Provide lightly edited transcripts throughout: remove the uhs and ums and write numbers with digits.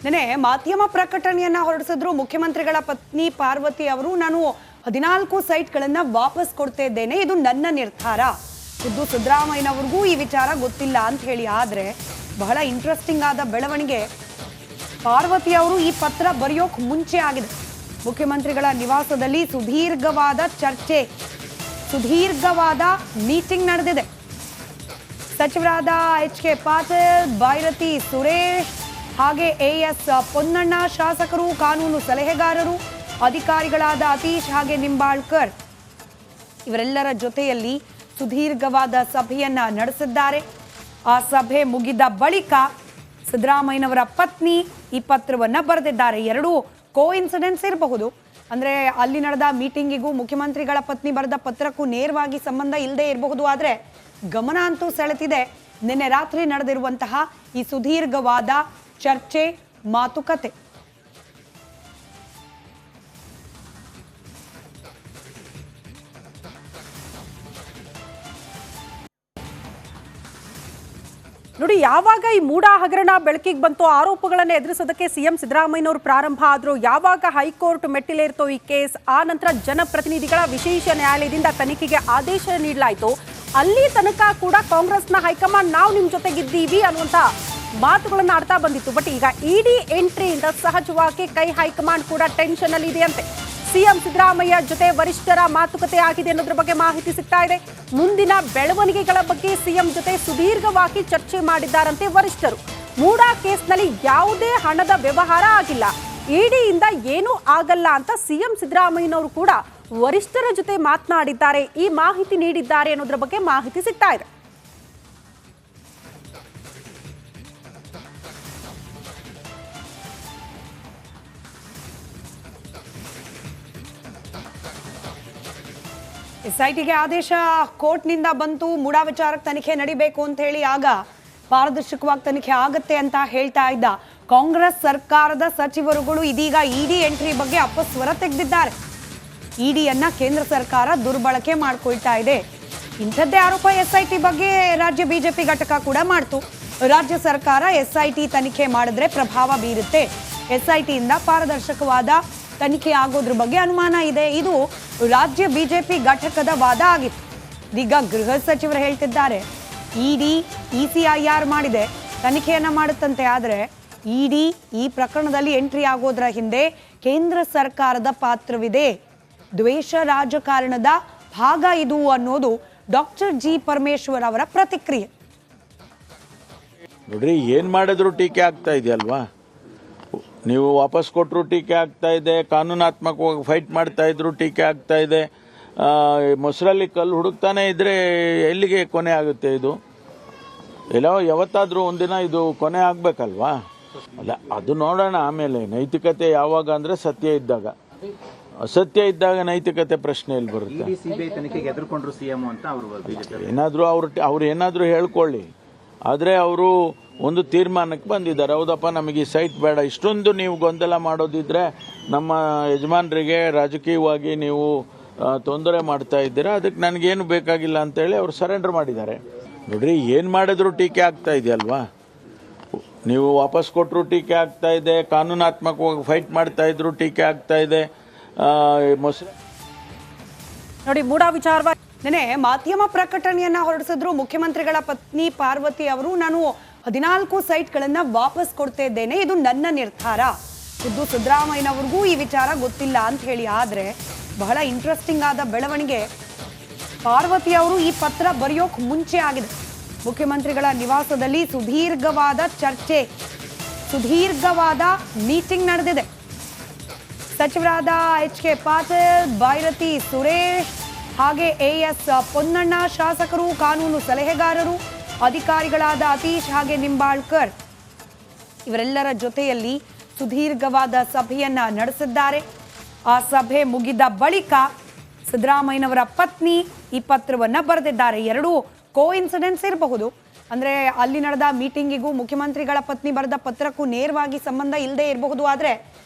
ನೆನೆ ಮಾಧ್ಯಮ ಪ್ರಕಟಣೆಯನ್ನ ಹೊರಡಿಸಿದ್ರು ಮುಖ್ಯಮಂತ್ರಿಗಳ ಪತ್ನಿ ಪಾರ್ವತಿ ಅವರು. ನಾನು 14 ಸೈಟ್ಗಳನ್ನ ವಾಪಸ್ ಕೊಡ್ತಾ ಇದ್ದೇನೆ, ಇದು ನನ್ನ ನಿರ್ಧಾರ. ಖುದ್ದು ಸಿದ್ದರಾಮಯ್ಯನವರಿಗೂ ಈ ವಿಚಾರ ಗೊತ್ತಿಲ್ಲ ಅಂತ ಹೇಳಿ. ಆದ್ರೆ ಬಹಳ ಇಂಟ್ರೆಸ್ಟಿಂಗ್ ಆದ ಬೆಳವಣಿಗೆ, ಪಾರ್ವತಿ ಅವರು ಈ ಪತ್ರ ಬರೆಯೋಕ್ ಮುಂಚೆ ಆಗಿದೆ. ಮುಖ್ಯಮಂತ್ರಿಗಳ ನಿವಾಸದಲ್ಲಿ ಸುದೀರ್ಘವಾದ ಚರ್ಚೆ, ಸುದೀರ್ಘವಾದ ಮೀಟಿಂಗ್ ನಡೆದಿದೆ. ಸಚಿವರಾದ ಎಚ್.ಕೆ. ಪಾಟೀಲ್, ಬೈರತಿ ಸುರೇಶ್ ಹಾಗೆ ಎಎಸ್ ಪೊನ್ನಣ್ಣ, ಶಾಸಕರು, ಕಾನೂನು ಸಲಹೆಗಾರರು, ಅಧಿಕಾರಿಗಳಾದ ಅತೀಶ್ ಹಾಗೆ ನಿಂಬಾಳ್ಕರ್ ಇವರೆಲ್ಲರ ಜೊತೆಯಲ್ಲಿ ಸುದೀರ್ಘವಾದ ಸಭೆಯನ್ನ ನಡೆಸಿದ್ದಾರೆ. ಆ ಸಭೆ ಮುಗಿದ ಬಳಿಕ ಸಿದ್ದರಾಮಯ್ಯನವರ ಪತ್ನಿ ಈ ಪತ್ರವನ್ನ ಬರೆದಿದ್ದಾರೆ. ಎರಡೂ ಕೋಇನ್ಸಿಡೆನ್ಸ್ ಇರಬಹುದು, ಅಂದ್ರೆ ಅಲ್ಲಿ ನಡೆದ ಮೀಟಿಂಗಿಗೂ ಮುಖ್ಯಮಂತ್ರಿಗಳ ಪತ್ನಿ ಬರೆದ ಪತ್ರಕ್ಕೂ ನೇರವಾಗಿ ಸಂಬಂಧ ಇಲ್ಲದೆ ಇರಬಹುದು. ಆದ್ರೆ ಗಮನ ಅಂತೂ ಸೆಳೆತಿದೆ ನಿನ್ನೆ ರಾತ್ರಿ ನಡೆದಿರುವಂತಹ ಈ ಸುದೀರ್ಘವಾದ ಚರ್ಚೆ, ಮಾತುಕತೆ. ನೋಡಿ, ಯಾವಾಗ ಈ ಮೂಡಾ ಹಗರಣ ಬೆಳಕಿಗೆ ಬಂತು, ಆರೋಪಗಳನ್ನು ಎದುರಿಸೋದಕ್ಕೆ ಸಿಎಂ ಸಿದ್ದರಾಮಯ್ಯನವರು ಪ್ರಾರಂಭ ಆದ್ರು, ಯಾವಾಗ ಹೈಕೋರ್ಟ್ ಮೆಟ್ಟಿಲೇರ್ತೋ ಈ ಕೇಸ್, ಆ ನಂತರ ಜನಪ್ರತಿನಿಧಿಗಳ ವಿಶೇಷ ನ್ಯಾಯಾಲಯದಿಂದ ತನಿಖೆಗೆ ಆದೇಶ ನೀಡಲಾಯಿತು, ಅಲ್ಲಿ ತನಕ ಕೂಡ ಕಾಂಗ್ರೆಸ್ನ ಹೈಕಮಾಂಡ್ ನಾವು ನಿಮ್ಮ ಜೊತೆಗಿದ್ದೀವಿ ಅನ್ನುವಂಥ ಮಾತುಗಳನ್ನು ಆಡ್ತಾ ಬಂದಿತ್ತು. ಬಟ್ ಈಗ ಇಡಿ ಎಂಟ್ರಿಯಿಂದ ಸಹಜವಾಗಿ ಹೈಕಮಾಂಡ್ ಕೂಡ ಟೆನ್ಷನ್ ಅಲ್ಲಿ ಇದೆಯಂತೆ. ಸಿಎಂ ಸಿದ್ದರಾಮಯ್ಯ ಜೊತೆ ವರಿಷ್ಠರ ಮಾತುಕತೆ ಆಗಿದೆ ಅನ್ನೋದ್ರ ಬಗ್ಗೆ ಮಾಹಿತಿ ಸಿಗ್ತಾ ಇದೆ. ಮುಂದಿನ ಬೆಳವಣಿಗೆಗಳ ಬಗ್ಗೆ ಸಿಎಂ ಜೊತೆ ಸುದೀರ್ಘವಾಗಿ ಚರ್ಚೆ ಮಾಡಿದ್ದಾರಂತೆ ವರಿಷ್ಠರು. ಮೂಡಾ ಕೇಸ್ನಲ್ಲಿ ಯಾವುದೇ ಹಣದ ವ್ಯವಹಾರ ಆಗಿಲ್ಲ, ಇಡಿಯಿಂದ ಏನೂ ಆಗಲ್ಲ ಅಂತ ಸಿಎಂ ಸಿದ್ದರಾಮಯ್ಯನವರು ಕೂಡ ವರಿಷ್ಠರ ಜೊತೆ ಮಾತನಾಡಿದ್ದಾರೆ, ಈ ಮಾಹಿತಿ ನೀಡಿದ್ದಾರೆ ಅನ್ನೋದ್ರ ಬಗ್ಗೆ ಮಾಹಿತಿ ಸಿಗ್ತಾ ಇದೆ. ಎಸ್ಐಟಿಗೆ ಆದೇಶ ಕೋರ್ಟ್ನಿಂದ ಬಂತು, ಮೂಡಾ ವಿಚಾರಕ್ಕೆ ತನಿಖೆ ನಡಿಬೇಕು ಅಂತ ಹೇಳಿ. ಆಗ ಪಾರದರ್ಶಕವಾಗಿ ತನಿಖೆ ಆಗತ್ತೆ ಅಂತ ಹೇಳ್ತಾ ಇದ್ದ ಕಾಂಗ್ರೆಸ್ ಸರ್ಕಾರದ ಸಚಿವರುಗಳು ಇದೀಗ ಇಡಿ ಎಂಟ್ರಿ ಬಗ್ಗೆ ಅಪಸ್ವರ ತೆಗೆದಿದ್ದಾರೆ. ಇಡಿಯನ್ನ ಕೇಂದ್ರ ಸರ್ಕಾರ ದುರ್ಬಳಕೆ ಮಾಡ್ಕೊಳ್ತಾ ಇದೆ. ಇಂಥದ್ದೇ ಆರೋಪ ಎಸ್ಐಟಿ ಬಗ್ಗೆ ರಾಜ್ಯ ಬಿಜೆಪಿ ಘಟಕ ಕೂಡ ಮಾಡ್ತು. ರಾಜ್ಯ ಸರ್ಕಾರ ಎಸ್ಐಟಿ ತನಿಖೆ ಮಾಡಿದ್ರೆ ಪ್ರಭಾವ ಬೀರುತ್ತೆ, ಎಸ್ಐಟಿಯಿಂದ ಪಾರದರ್ಶಕವಾದ ತನಿಖೆ ಆಗೋದ್ರ ಬಗ್ಗೆ ಅನುಮಾನ ಇದೆ, ಇದು ರಾಜ್ಯ ಬಿಜೆಪಿ ಘಟಕದ ವಾದ ಆಗಿತ್ತು. ಈಗ ಗೃಹ ಸಚಿವರು ಹೇಳ್ತಿದ್ದಾರೆ ಇಡಿ ಇಸಿಐಆರ್ ಮಾಡಿದೆ, ತನಿಖೆಯನ್ನ ಮಾಡುತ್ತಂತೆ. ಆದ್ರೆ ಇಡಿ ಈ ಪ್ರಕರಣದಲ್ಲಿ ಎಂಟ್ರಿ ಆಗೋದ್ರ ಹಿಂದೆ ಕೇಂದ್ರ ಸರ್ಕಾರದ ಪಾತ್ರವಿದೆ, ದ್ವೇಷ ರಾಜಕಾರಣದ ಭಾಗ ಇದು ಅನ್ನೋದು ಡಾಕ್ಟರ್ ಜಿ ಪರಮೇಶ್ವರ್ ಅವರ ಪ್ರತಿಕ್ರಿಯೆ. ನೋಡ್ರಿ, ಏನ್ ಮಾಡಿದ್ರು ಟೀಕೆ ಆಗ್ತಾ ಇದೆಯಲ್ವಾ, ನೀವು ವಾಪಸ್ ಕೊಟ್ಟರು ಟೀಕೆ ಆಗ್ತಾ ಇದೆ, ಕಾನೂನಾತ್ಮಕವಾಗಿ ಫೈಟ್ ಮಾಡ್ತಾ ಇದ್ರು ಟೀಕೆ ಆಗ್ತಾ ಇದೆ. ಮೊಸರಲ್ಲಿ ಕಲ್ಲು ಹುಡುಕ್ತಾನೆ ಇದ್ರೆ ಎಲ್ಲಿಗೆ ಕೊನೆ ಆಗುತ್ತೆ? ಇದು ಎಲ್ಲೋ ಯಾವತ್ತಾದ್ರೂ ಒಂದಿನ ಇದು ಕೊನೆ ಆಗ್ಬೇಕಲ್ವಾ? ಅಲ್ಲ, ಅದು ನೋಡೋಣ ಆಮೇಲೆ. ನೈತಿಕತೆ ಯಾವಾಗ ಅಂದ್ರೆ ಸತ್ಯ ಇದ್ದಾಗ, ಅಸತ್ಯ ಇದ್ದಾಗ ನೈತಿಕತೆ ಪ್ರಶ್ನೆ ಎಲ್ಲಿ ಬರುತ್ತೆ? ಏನಾದ್ರೂ ಅವ್ರು ಏನಾದ್ರೂ ಹೇಳ್ಕೊಳ್ಳಿ, ಆದ್ರೆ ಅವರು ಒಂದು ತೀರ್ಮಾನಕ್ಕೆ ಬಂದಿದ್ದಾರೆ. ಹೌದಪ್ಪ, ನಮಗೆ ಈ ಸೈಟ್ ಬೇಡ. ಇಷ್ಟೊಂದು ನೀವು ಗೊಂದಲ ಮಾಡೋದಿದ್ರೆ ನಮ್ಮ ಯಜಮಾನರಿಗೆ ರಾಜಕೀಯವಾಗಿ ನೀವು ತೊಂದರೆ ಮಾಡ್ತಾ ಇದ್ದೀರಾ, ಅದಕ್ಕೆ ನನಗೇನು ಬೇಕಾಗಿಲ್ಲ ಅಂತೇಳಿ ಅವರು ಸರೆಂಡರ್ ಮಾಡಿದ್ದಾರೆ. ನೋಡ್ರಿ, ಏನು ಮಾಡಿದ್ರು ಟೀಕೆ ಆಗ್ತಾ ಇದೆಯಲ್ವಾ, ನೀವು ವಾಪಸ್ ಕೊಟ್ಟರು ಟೀಕೆ ಆಗ್ತಾ ಇದೆ, ಕಾನೂನಾತ್ಮಕವಾಗಿ ಫೈಟ್ ಮಾಡ್ತಾ ಇದ್ರು ಟೀಕೆ ಆಗ್ತಾ ಇದೆ. ನೋಡಿ, ಮೂಡಾ ವಿಚಾರವಾಗಿ ನೆನೆ ಮಾಧ್ಯಮ ಪ್ರಕಟಣೆಯನ್ನ ಹೊರಡಿಸಿದ್ರು ಮುಖ್ಯಮಂತ್ರಿಗಳ ಪತ್ನಿ ಪಾರ್ವತಿ ಅವರು. ನಾನು 14 ಸೈಟ್ಗಳನ್ನ ವಾಪಸ್ ಕೊಡ್ತಾ ಇದ್ದೇನೆ, ಇದು ನನ್ನ ನಿರ್ಧಾರ. ಖುದ್ದು ಸಿದ್ದರಾಮಯ್ಯನವರಿಗೂ ಈ ವಿಚಾರ ಗೊತ್ತಿಲ್ಲ ಅಂತ ಹೇಳಿ. ಆದ್ರೆ ಬಹಳ ಇಂಟ್ರೆಸ್ಟಿಂಗ್ ಆದ ಬೆಳವಣಿಗೆ, ಪಾರ್ವತಿ ಅವರು ಈ ಪತ್ರ ಬರೆಯೋಕ್ ಮುಂಚೆ ಆಗಿದೆ. ಮುಖ್ಯಮಂತ್ರಿಗಳ ನಿವಾಸದಲ್ಲಿ ಸುದೀರ್ಘವಾದ ಚರ್ಚೆ, ಸುದೀರ್ಘವಾದ ಮೀಟಿಂಗ್ ನಡೆದಿದೆ. ಸಚಿವರಾದ ಎಚ್.ಕೆ. ಪಾಟೀಲ್, ಬೈರತಿ ಸುರೇಶ್ ಹಾಗೆ ಎಎಸ್ ಪೊನ್ನಣ್ಣ, ಶಾಸಕರು, ಕಾನೂನು ಸಲಹೆಗಾರರು, ಅಧಿಕಾರಿಗಳಾದ ಅತೀಶ್ ಹಾಗೆ ನಿಂಬಾಳ್ಕರ್ ಇವರೆಲ್ಲರ ಜೊತೆಯಲ್ಲಿ ಸುದೀರ್ಘವಾದ ಸಭೆಯನ್ನ ನಡೆಸಿದ್ದಾರೆ. ಆ ಸಭೆ ಮುಗಿದ ಬಳಿಕ ಸಿದ್ದರಾಮಯ್ಯನವರ ಪತ್ನಿ ಈ ಪತ್ರವನ್ನ ಬರೆದಿದ್ದಾರೆ. ಎರಡೂ ಕೋಇನ್ಸಿಡೆನ್ಸ್ ಇರಬಹುದು, ಅಂದ್ರೆ ಅಲ್ಲಿ ನಡೆದ ಮೀಟಿಂಗಿಗೂ ಮುಖ್ಯಮಂತ್ರಿಗಳ ಪತ್ನಿ ಬರೆದ ಪತ್ರಕ್ಕೂ ನೇರವಾಗಿ ಸಂಬಂಧ ಇಲ್ಲದೆ ಇರಬಹುದು. ಆದ್ರೆ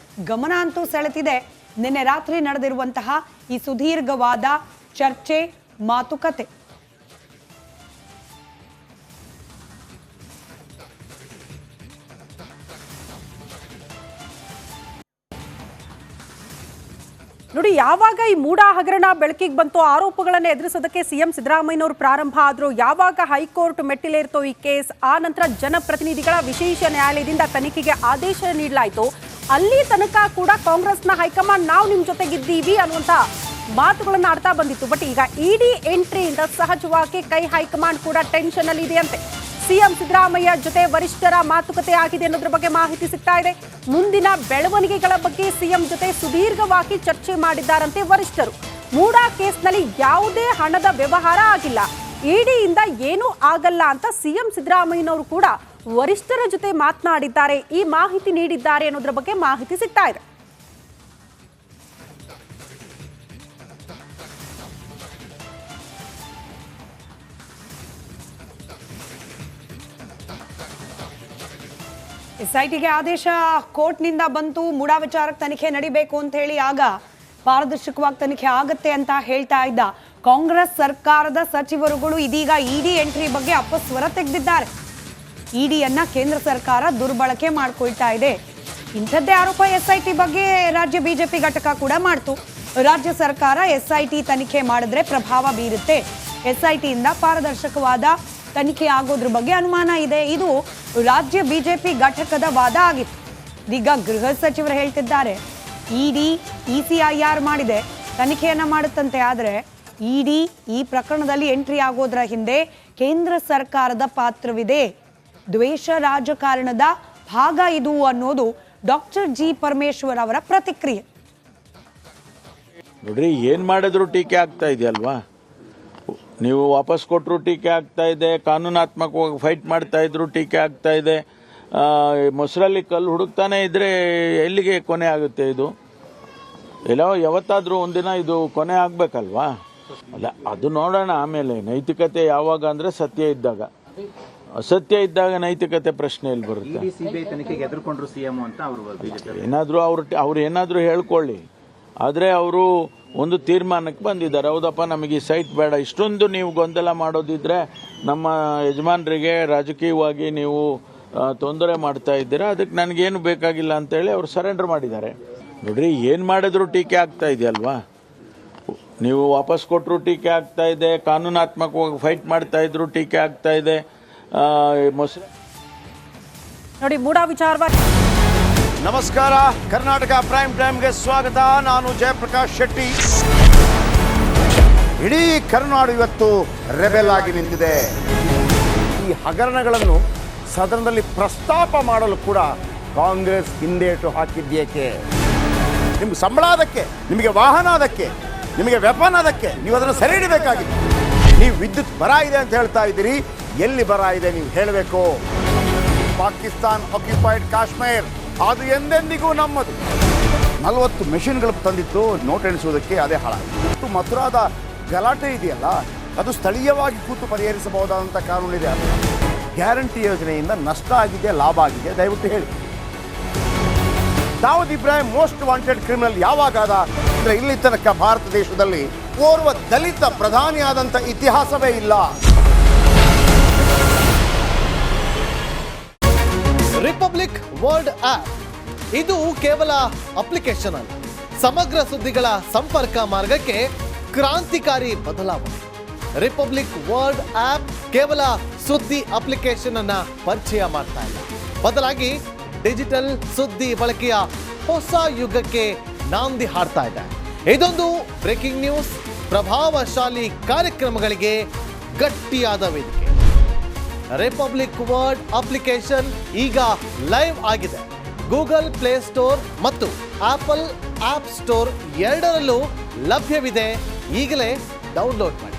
ಗಮನ ಅಂತೂ ಸೆಳೆತಿದೆ ನಿನ್ನೆ ರಾತ್ರಿ ನಡೆದಿರುವಂತಹ ಈ ಸುದೀರ್ಘವಾದ ಚರ್ಚೆ, ಮಾತುಕತೆ. ನೋಡಿ, ಯಾವಾಗ ಈ ಮೂಡ ಹಗರಣ ಬೆಳಕಿಗೆ ಬಂತು, ಆರೋಪಗಳನ್ನು ಎದುರಿಸೋದಕ್ಕೆ ಸಿಎಂ ಸಿದ್ದರಾಮಯ್ಯನವರು ಪ್ರಾರಂಭ ಆದ್ರು, ಯಾವಾಗ ಹೈಕೋರ್ಟ್ ಮೆಟ್ಟಿಲೇರ್ತೋ ಈ ಕೇಸ್, ಆ ನಂತರ ಜನಪ್ರತಿನಿಧಿಗಳ ವಿಶೇಷ ನ್ಯಾಯಾಲಯದಿಂದ ತನಿಖೆಗೆ ಆದೇಶ ನೀಡಲಾಯಿತು, ಅಲ್ಲಿ ತನಕ ಕೂಡ ಕಾಂಗ್ರೆಸ್ನ ಹೈಕಮಾಂಡ್ ನಾವು ನಿಮ್ ಜೊತೆಗಿದ್ದೀವಿ ಅನ್ನುವಂತ ಮಾತುಗಳನ್ನು ಆಡ್ತಾ ಬಂದಿತ್ತು. ಬಟ್ ಈಗ ಇಡಿ ಎಂಟ್ರಿಯಿಂದ ಸಹಜವಾಗಿ ಹೈಕಮಾಂಡ್ ಕೂಡ ಟೆನ್ಷನ್ ಅಲ್ಲಿ ಇದೆಯಂತೆ. ಸಿಎಂ ಸಿದ್ದರಾಮಯ್ಯ ಜೊತೆ ವರಿಷ್ಠರ ಮಾತುಕತೆ ಆಗಿದೆ ಅನ್ನೋದ್ರ ಬಗ್ಗೆ ಮಾಹಿತಿ ಸಿಗ್ತಾ ಇದೆ. ಮುಂದಿನ ಬೆಳವಣಿಗೆಗಳ ಬಗ್ಗೆ ಸಿಎಂ ಜೊತೆ ಸುದೀರ್ಘವಾಗಿ ಚರ್ಚೆ ಮಾಡಿದ್ದಾರಂತೆ ವರಿಷ್ಠರು. ಮೂಡಾ ಕೇಸ್ನಲ್ಲಿ ಯಾವುದೇ ಹಣದ ವ್ಯವಹಾರ ಆಗಿಲ್ಲ, ಇಡಿಯಿಂದ ಏನೂ ಆಗಲ್ಲ ಅಂತ ಸಿಎಂ ಸಿದ್ದರಾಮಯ್ಯನವರು ಕೂಡ ವರಿಷ್ಠರ ಜೊತೆ ಮಾತನಾಡಿದ್ದಾರೆ, ಈ ಮಾಹಿತಿ ನೀಡಿದ್ದಾರೆ ಅನ್ನೋದ್ರ ಬಗ್ಗೆ ಮಾಹಿತಿ ಸಿಗ್ತಾ ಇದೆ. ಎಸ್ಐಟಿಗೆ ಆದೇಶ ಕೋರ್ಟ್ನಿಂದ ಬಂತು, ಮೂಡಾ ವಿಚಾರಕ್ಕೆ ತನಿಖೆ ನಡಿಬೇಕು ಅಂತ ಹೇಳಿ ಆಗ ಪಾರದರ್ಶಕವಾಗಿ ತನಿಖೆ ಆಗತ್ತೆ ಅಂತ ಹೇಳ್ತಾ ಇದ್ದ ಕಾಂಗ್ರೆಸ್ ಸರ್ಕಾರದ ಸಚಿವರುಗಳು ಇದೀಗ ಇಡಿ ಎಂಟ್ರಿ ಬಗ್ಗೆ ಅಪಸ್ವರ ತೆಗೆದಿದ್ದಾರೆ. ಇಡಿಯನ್ನ ಕೇಂದ್ರ ಸರ್ಕಾರ ದುರ್ಬಳಕೆ ಮಾಡ್ಕೊಳ್ತಾ ಇದೆ. ಇಂಥದ್ದೇ ಆರೋಪ ಎಸ್ಐಟಿ ಬಗ್ಗೆ ರಾಜ್ಯ ಬಿಜೆಪಿ ಘಟಕ ಕೂಡ ಮಾಡ್ತು. ರಾಜ್ಯ ಸರ್ಕಾರ ಎಸ್ಐಟಿ ತನಿಖೆ ಮಾಡಿದ್ರೆ ಪ್ರಭಾವ ಬೀರುತ್ತೆ, ಎಸ್ಐಟಿಯಿಂದ ಪಾರದರ್ಶಕವಾದ ತನಿಖೆ ಆಗೋದ್ರ ಬಗ್ಗೆ ಅನುಮಾನ ಇದೆ, ಇದು ರಾಜ್ಯ ಬಿಜೆಪಿ ಘಟಕದ ವಾದ ಆಗಿತ್ತು. ಈಗ ಗೃಹ ಸಚಿವರು ಹೇಳ್ತಿದ್ದಾರೆ ಇಡಿ ಇಸಿಐಆರ್ ಮಾಡಿದೆ, ತನಿಖೆಯನ್ನ ಮಾಡುತ್ತಂತೆ. ಆದರೆ ಇಡಿ ಈ ಪ್ರಕರಣದಲ್ಲಿ ಎಂಟ್ರಿ ಆಗೋದ್ರ ಹಿಂದೆ ಕೇಂದ್ರ ಸರ್ಕಾರದ ಪಾತ್ರವಿದೆ, ದ್ವೇಷ ರಾಜಕಾರಣದ ಭಾಗ ಇದು ಅನ್ನೋದು ಡಾಕ್ಟರ್ ಜಿ ಪರಮೇಶ್ವರ್ ಅವರ ಪ್ರತಿಕ್ರಿಯೆ. ನೋಡ್ರಿ, ಏನ್ ಮಾಡಿದ್ರು ಟೀಕೆ ಆಗ್ತಾ ಇದೆಯಲ್ವಾ, ನೀವು ವಾಪಸ್ ಕೊಟ್ಟರು ಟೀಕೆ ಆಗ್ತಾ ಇದೆ, ಕಾನೂನಾತ್ಮಕವಾಗಿ ಫೈಟ್ ಮಾಡ್ತಾ ಇದ್ರು ಟೀಕೆ ಆಗ್ತಾ ಇದೆ. ಮೊಸರಲ್ಲಿ ಕಲ್ಲು ಹುಡುಕ್ತಾನೆ ಇದ್ರೆ ಎಲ್ಲಿಗೆ ಕೊನೆ ಆಗುತ್ತೆ? ಇದು ಎಲ್ಲೋ ಯಾವತ್ತಾದ್ರೂ ಒಂದಿನ ಇದು ಕೊನೆ ಆಗ್ಬೇಕಲ್ವಾ? ಅಲ್ಲ, ಅದು ನೋಡೋಣ ಆಮೇಲೆ. ನೈತಿಕತೆ ಯಾವಾಗ ಅಂದ್ರೆ ಸತ್ಯ ಇದ್ದಾಗ, ಅಸತ್ಯ ಇದ್ದಾಗ ನೈತಿಕತೆ ಪ್ರಶ್ನೆ ಎಲ್ಲಿ ಬರುತ್ತೆ? ಏನಾದ್ರೂ ಅವ್ರು ಏನಾದ್ರೂ ಹೇಳ್ಕೊಳ್ಳಿ, ಆದರೆ ಅವರು ಒಂದು ತೀರ್ಮಾನಕ್ಕೆ ಬಂದಿದ್ದಾರೆ. ಹೌದಪ್ಪ, ನಮಗೆ ಈ ಸೈಟ್ ಬೇಡ, ಇಷ್ಟೊಂದು ನೀವು ಗೊಂದಲ ಮಾಡೋದಿದ್ರೆ ನಮ್ಮ ಯಜಮಾನರಿಗೆ ರಾಜಕೀಯವಾಗಿ ನೀವು ತೊಂದರೆ ಮಾಡ್ತಾ ಇದ್ದೀರಾ, ಅದಕ್ಕೆ ನನಗೇನು ಬೇಕಾಗಿಲ್ಲ ಅಂತೇಳಿ ಅವರು ಸರೆಂಡರ್ ಮಾಡಿದ್ದಾರೆ. ನೋಡ್ರಿ, ಏನು ಮಾಡಿದ್ರು ಟೀಕೆ ಆಗ್ತಾ ಇದೆಯಲ್ವಾ, ನೀವು ವಾಪಸ್ ಕೊಟ್ಟರು ಟೀಕೆ ಆಗ್ತಾ ಇದೆ, ಕಾನೂನಾತ್ಮಕವಾಗಿ ಫೈಟ್ ಮಾಡ್ತಾ ಇದ್ರು ಟೀಕೆ ಆಗ್ತಾ ಇದೆ. ನೋಡಿ, ಮೂಡಾ ವಿಚಾರವಾಗಿ ನಮಸ್ಕಾರ, ಕರ್ನಾಟಕ ಪ್ರೈಮ್ ಟೈಮ್ಗೆ ಸ್ವಾಗತ. ನಾನು ಜಯಪ್ರಕಾಶ್ ಶೆಟ್ಟಿ. ಇಡೀ ಕರ್ನಾಡು ಇವತ್ತು ರೆಬೆಲ್ ಆಗಿ ನಿಂತಿದೆ. ಈ ಹಗರಣಗಳನ್ನು ಸದನದಲ್ಲಿ ಪ್ರಸ್ತಾಪ ಮಾಡಲು ಕೂಡ ಕಾಂಗ್ರೆಸ್ ಹಿಂದೇಟು ಹಾಕಿದ್ದೇಕೆ? ನಿಮ್ಗೆ ಸಂಬಳ ಅದಕ್ಕೆ, ನಿಮಗೆ ವಾಹನ ಅದಕ್ಕೆ, ನಿಮಗೆ ವೆಪನ್ ಅದಕ್ಕೆ, ನೀವು ಅದನ್ನು ಸೆರೆ ಹಿಡಿಬೇಕಾಗಿತ್ತು. ನೀವು ವಿದ್ಯುತ್ ಬರ ಇದೆ ಅಂತ ಹೇಳ್ತಾ ಇದ್ದೀರಿ, ಎಲ್ಲಿ ಬರ ಇದೆ ನೀವು ಹೇಳಬೇಕು. ಪಾಕಿಸ್ತಾನ್ ಆಕ್ಯುಪೈಡ್ ಕಾಶ್ಮೀರ್ ಅದು ಎಂದೆಂದಿಗೂ ನಮ್ಮದು. 40 ಮೆಷಿನ್ಗಳು ತಂದಿತ್ತು ನೋಟ್ ಎಣಿಸುವುದಕ್ಕೆ, ಅದೇ ಹಾಳಾಯಿತು. ಮಥುರಾದ ಗಲಾಟೆ ಇದೆಯಲ್ಲ, ಅದು ಸ್ಥಳೀಯವಾಗಿ ಕೂತು ಪರಿಹರಿಸಬಹುದಾದಂಥ ಕಾನೂನಿದೆ. ಗ್ಯಾರಂಟಿ ಯೋಜನೆಯಿಂದ ನಷ್ಟ ಆಗಿದೆ, ಲಾಭ ಆಗಿದೆ, ದಯವಿಟ್ಟು ಹೇಳಿ. Dawood Ibrahim most wanted criminal ಯಾವಾಗಾದ ಅಂದರೆ ಇಲ್ಲಿ ತನಕ ಭಾರತ ದೇಶದಲ್ಲಿ ಓರ್ವ ದಲಿತ ಪ್ರಧಾನಿಯಾದಂಥ ಇತಿಹಾಸವೇ ಇಲ್ಲ. ರಿಪಬ್ಲಿಕ್ ವರ್ಲ್ಡ್ ಆಪ್ ಇದು ಕೇವಲ ಅಪ್ಲಿಕೇಶನ್ ಅಲ್ಲ, ಸಮಗ್ರ ಸುದ್ದಿಗಳ ಸಂಪರ್ಕ ಮಾರ್ಗಕ್ಕೆ ಕ್ರಾಂತಿಕಾರಿ ಬದಲಾವಣೆ. ರಿಪಬ್ಲಿಕ್ ವರ್ಲ್ಡ್ ಆಪ್ ಕೇವಲ ಸುದ್ದಿ ಅಪ್ಲಿಕೇಶನ್ ಅನ್ನ ಪರಿಚಯ ಮಾಡ್ತಾ ಇಲ್ಲ, ಬದಲಾಗಿ ಡಿಜಿಟಲ್ ಸುದ್ದಿ ಬಳಕೆಯ ಹೊಸ ಯುಗಕ್ಕೆ ನಾಂದಿ ಹಾಡ್ತಾ ಇದೆ. ಇದೊಂದು ಬ್ರೇಕಿಂಗ್ ನ್ಯೂಸ್, ಪ್ರಭಾವಶಾಲಿ ಕಾರ್ಯಕ್ರಮಗಳಿಗೆ ಗಟ್ಟಿಯಾದ ವೇದಿಕೆ. ರಿಪಬ್ಲಿಕ್ ವರ್ಲ್ಡ್ ಅಪ್ಲಿಕೇಶನ್ ಈಗ ಲೈವ್ ಆಗಿದೆ. ಗೂಗಲ್ ಪ್ಲೇ ಸ್ಟೋರ್ ಮತ್ತು ಆಪಲ್ ಆಪ್ ಸ್ಟೋರ್ ಎರಡರಲ್ಲೂ ಲಭ್ಯವಿದೆ. ಈಗಲೇ ಡೌನ್ಲೋಡ್ ಮಾಡಿ.